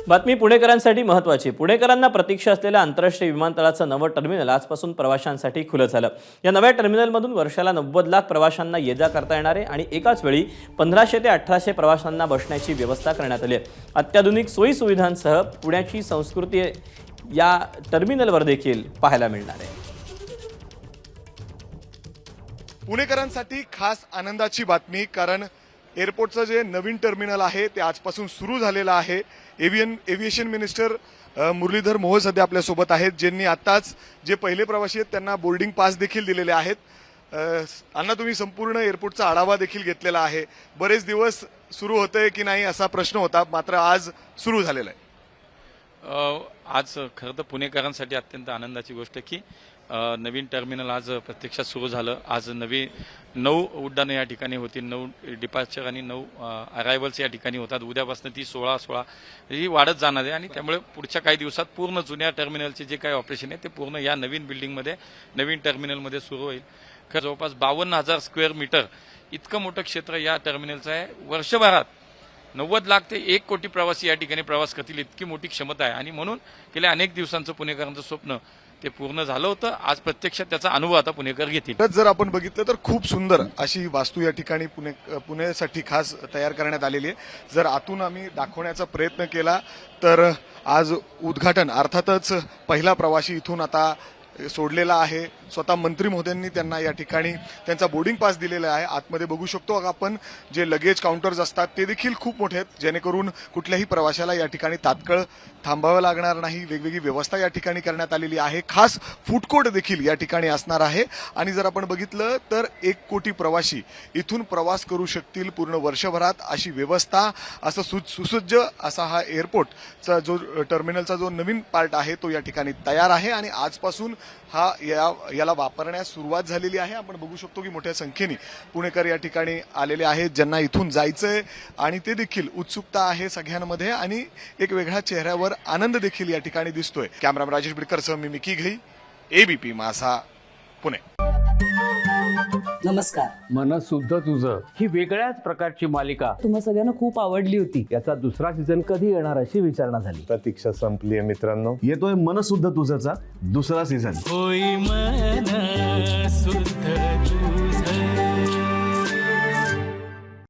बातमी पुणेकरांसाठी महत्त्वाची. पुणेकरांना प्रतीक्षा असलेल्या आंतरराष्ट्रीय विमानतळाचं नवं टर्मिनल आजपासून प्रवाशांसाठी खुलं झालं. या नव्या टर्मिनलमधून वर्षाला 90 लाख प्रवाशांना ये-जा करता येणार आहे आणि एकाच वेळी 1500 ते 1800 प्रवाशांना बसण्याची व्यवस्था करण्यात आली आहे. अत्याधुनिक सोयीसुविधांसह पुण्याची संस्कृती या टर्मिनलवर देखील पाहायला मिळणार आहे. पुणेकरांसाठी खास आनंदाची बातमी, कारण एअरपोर्टचं जे नवीन टर्मिनल आहे ते आजपासून सुरू झालेलं आहे. एव्हिएशन मिनिस्टर मुरलीधर मोहोळ सध्या आपल्यासोबत आहेत, ज्यांनी आताच जे पहिले प्रवासी आहेत त्यांना बोर्डिंग पास देखील दिलेले आहेत. अण्णा, तुम्ही संपूर्ण एअरपोर्टचा आढावा देखील घेतलेला आहे. बरेच दिवस सुरू होतंय की नाही असा प्रश्न होता, मात्र आज सुरू झालेला आहे. आज खरं तर पुणेकरांसाठी अत्यंत आनंदाची गोष्ट की नवीन टर्मिनल आज प्रत्यक्षात सुरू झालं. आज 9 उड्डाणं या ठिकाणी होतील, 9 डिपार्चर आणि 9 अरायव्हल्स या ठिकाणी होतात. उद्यापासून ती 16 ही वाढत जाणार आहे आणि त्यामुळे पुढच्या काही दिवसात पूर्ण जुन्या टर्मिनलचे जे काही ऑपरेशन आहे ते पूर्ण या नवीन बिल्डिंगमध्ये, नवीन टर्मिनलमध्ये सुरू होईल. खरं जवळपास 52,000 स्क्वेअर मीटर इतकं मोठं क्षेत्र या टर्मिनलचं आहे. वर्षभरात 90 लाख ते 1 कोटी प्रवासी या ठिकाणी प्रवास करतील, इतकी मोठी क्षमता आहे आणि म्हणून गेल्या अनेक दिवसांचं पुणेकरांचं स्वप्न ते पूर्ण झालं होतं. आज प्रत्यक्षात त्याचा अनुभव आता पुणेकर घेतील. जर आपण बघितलं तर खूप सुंदर अशी वास्तू या ठिकाणी पुण्यासाठी खास तयार करण्यात आलेली आहे. जर आतून आम्ही दाखवण्याचा प्रयत्न केला तर आज उद्घाटन, अर्थातच पहिला प्रवासी इथून आता सोडलेला आहे. स्वतः मंत्री महोदयांनी त्यांना या ठिकाणी त्यांचा बोर्डिंग पास दिलेला आहे. आतमध्ये बघू शकतो आपण जे लगेज काउंटर्स असतात ते देखील खूप मोठे आहेत, जेणेकरून कुठल्याही प्रवाशाला या ठिकाणी तात्काळ थांबावं लागणार नाही. वेगवेगळी व्यवस्था या ठिकाणी करण्यात आलेली आहे. खास फूड कोर्ट देखील या ठिकाणी असणार आहे आणि जर आपण बघितलं तर 1 कोटी प्रवासी इथून प्रवास करू शकतील पूर्ण वर्षभरात, अशी व्यवस्था, असं सुसज्ज असा हा एअरपोर्टचा जो टर्मिनलचा जो नवीन पार्ट आहे तो या ठिकाणी तयार आहे आणि आजपासून याला वापरण्यास सुरुवात झालेली आहे. आपण बघू शकतो की मोठ्या संख्येने पुणेकर या ठिकाणी आलेले आहेत, ज्यांना इथून जायचंय आणि ते देखील उत्सुकता आहे सगळ्यांमध्ये आणि एक वेगळ्या चेहऱ्यावर आनंद देखील या ठिकाणी दिसतोय. कॅमेरामॅन राजेश बिडकरसह मी मिकी घई, एबीपी माझा, पुणे. नमस्कार. मन सुद्धा तुझं ही वेगळ्याच प्रकारची मालिका तुम्हा सगळ्यांना खूप आवडली होती. याचा दुसरा सीझन कधी येणार अशी विचारणा झाली. प्रतीक्षा संपली आहे मित्रांनो. येतोय मन सुद्धा तुझचा दुसरा सीझन. होई मन सुद्धा